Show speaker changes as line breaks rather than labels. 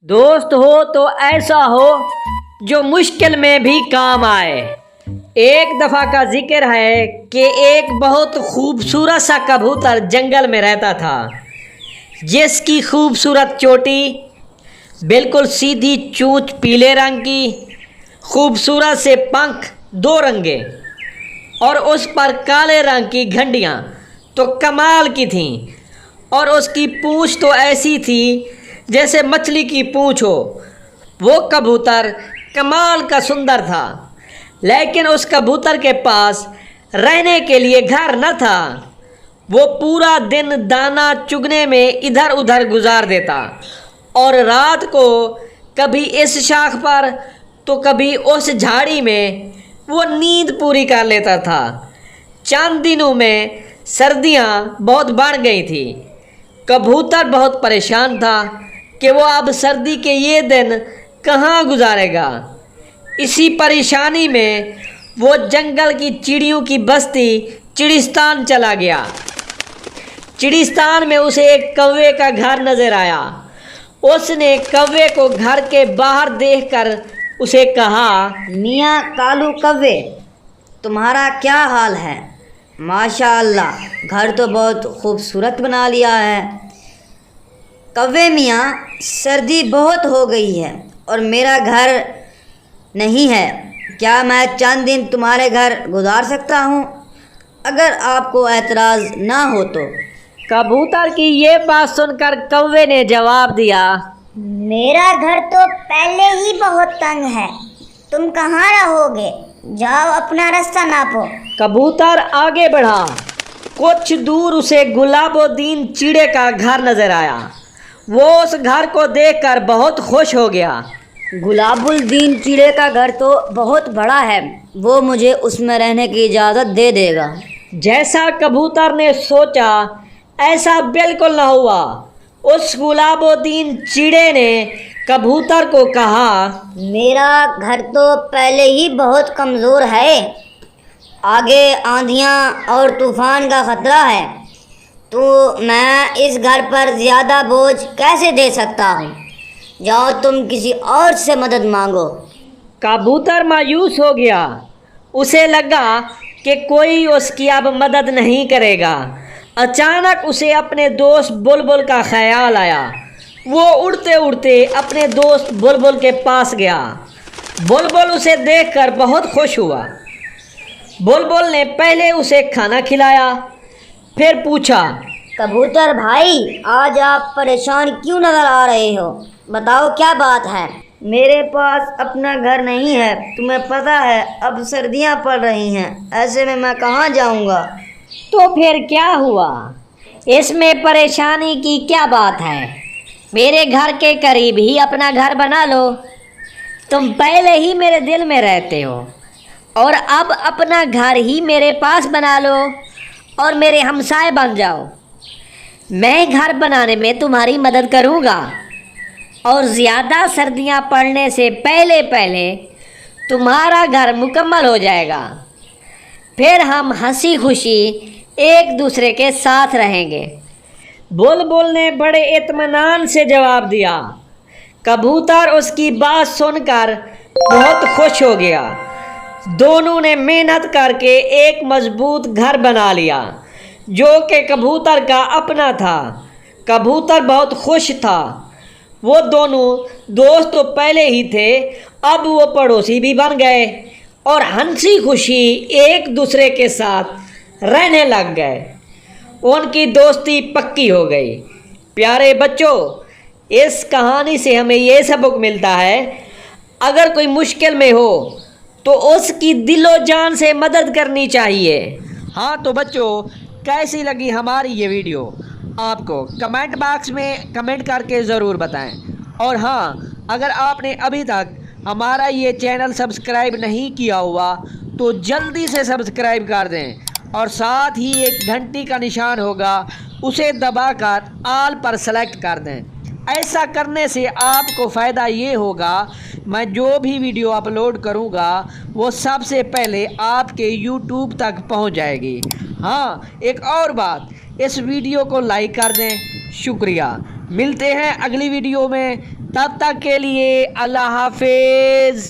दोस्त हो तो ऐसा हो जो मुश्किल में भी काम आए। एक दफ़ा का जिक्र है कि एक बहुत खूबसूरत सा कबूतर जंगल में रहता था, जिसकी खूबसूरत चोटी, बिल्कुल सीधी चोंच पीले रंग की, खूबसूरत से पंख दो रंगे और उस पर काले रंग की घंटियाँ तो कमाल की थीं, और उसकी पूँछ तो ऐसी थी जैसे मछली की पूँछ हो। वो कबूतर कमाल का सुंदर था, लेकिन उस कबूतर के पास रहने के लिए घर न था। वो पूरा दिन दाना चुगने में इधर उधर गुजार देता और रात को कभी इस शाख पर तो कभी उस झाड़ी में वो नींद पूरी कर लेता था। चंद दिनों में सर्दियाँ बहुत बढ़ गई थी। कबूतर बहुत परेशान था कि वो अब सर्दी के ये दिन कहाँ गुजारेगा। इसी परेशानी में वो जंगल की चिड़ियों की बस्ती चिड़िस्तान चला गया। चिड़िस्तान में उसे एक कौवे का घर नज़र आया। उसने कौवे को घर के बाहर देखकर उसे कहा,
मियाँ कालू कव्वे, तुम्हारा क्या हाल है? माशाअल्लाह, घर तो बहुत खूबसूरत बना लिया है। कव्वे मियाँ, सर्दी बहुत हो गई है और मेरा घर नहीं है। क्या मैं चंद दिन तुम्हारे घर गुजार सकता हूँ, अगर आपको एतराज़ ना हो तो?
कबूतर की ये बात सुनकर कौवे ने जवाब दिया,
मेरा घर तो पहले ही बहुत तंग है, तुम कहाँ रहोगे? जाओ अपना रास्ता नापो।
कबूतर आगे बढ़ा। कुछ दूर उसे गुलाबुद्दीन चिड़े का घर नजर आया। वो उस घर को देखकर बहुत खुश हो गया।
गुलाबुद्दीन चिड़े का घर तो बहुत बड़ा है, वो मुझे उसमें रहने की इजाज़त दे देगा।
जैसा कबूतर ने सोचा ऐसा बिल्कुल न हुआ। उस गुलाबुद्दीन चिड़े ने कबूतर को कहा,
मेरा घर तो पहले ही बहुत कमज़ोर है, आगे आंधियाँ और तूफ़ान का ख़तरा है, तो मैं इस घर पर ज़्यादा बोझ कैसे दे सकता हूँ? जाओ तुम किसी और से मदद मांगो।
कबूतर मायूस हो गया। उसे लगा कि कोई उसकी अब मदद नहीं करेगा। अचानक उसे अपने दोस्त बुलबुल का ख्याल आया। वो उड़ते उड़ते अपने दोस्त बुलबुल के पास गया। बुलबुल उसे देखकर बहुत खुश हुआ। बुलबुल ने पहले उसे खाना खिलाया, फिर पूछा,
कबूतर भाई, आज आप परेशान क्यों नज़र आ रहे हो? बताओ क्या बात है?
मेरे पास अपना घर नहीं है, तुम्हें पता है अब सर्दियाँ पड़ रही हैं, ऐसे में मैं कहाँ जाऊँगा?
तो फिर क्या हुआ? इसमें परेशानी की क्या बात है? मेरे घर के करीब ही अपना घर बना लो। तुम पहले ही मेरे दिल में रहते हो और अब अपना घर ही मेरे पास बना लो और मेरे हमसाए बन जाओ। मैं घर बनाने में तुम्हारी मदद करूँगा और ज़्यादा सर्दियाँ पड़ने से पहले पहले तुम्हारा घर मुकम्मल हो जाएगा। फिर हम हंसी खुशी एक दूसरे के साथ रहेंगे। बुलबुल ने बड़े इत्मीनान से जवाब दिया। कबूतर उसकी बात सुनकर बहुत खुश हो गया। दोनों ने मेहनत करके एक मजबूत घर बना लिया, जो कि कबूतर का अपना था। कबूतर बहुत खुश था। वो दोनों दोस्त तो पहले ही थे, अब वो पड़ोसी भी बन गए और हंसी खुशी एक दूसरे के साथ रहने लग गए। उनकी दोस्ती पक्की हो गई। प्यारे बच्चों, इस कहानी से हमें ये सबक मिलता है, अगर कोई मुश्किल में हो तो उसकी दिलो जान से मदद करनी चाहिए। हाँ तो बच्चों, कैसी लगी हमारी ये वीडियो आपको कमेंट बॉक्स में कमेंट करके ज़रूर बताएं। और हाँ, अगर आपने अभी तक हमारा ये चैनल सब्सक्राइब नहीं किया हुआ तो जल्दी से सब्सक्राइब कर दें और साथ ही एक घंटी का निशान होगा, उसे दबाकर ऑल पर सेलेक्ट कर दें। ऐसा करने से आपको फ़ायदा ये होगा, मैं जो भी वीडियो अपलोड करूँगा वो सबसे पहले आपके YouTube तक पहुँच जाएगी। हाँ, एक और बात, इस वीडियो को लाइक कर दें। शुक्रिया। मिलते हैं अगली वीडियो में।
تب تک کے لیے اللہ حافظ.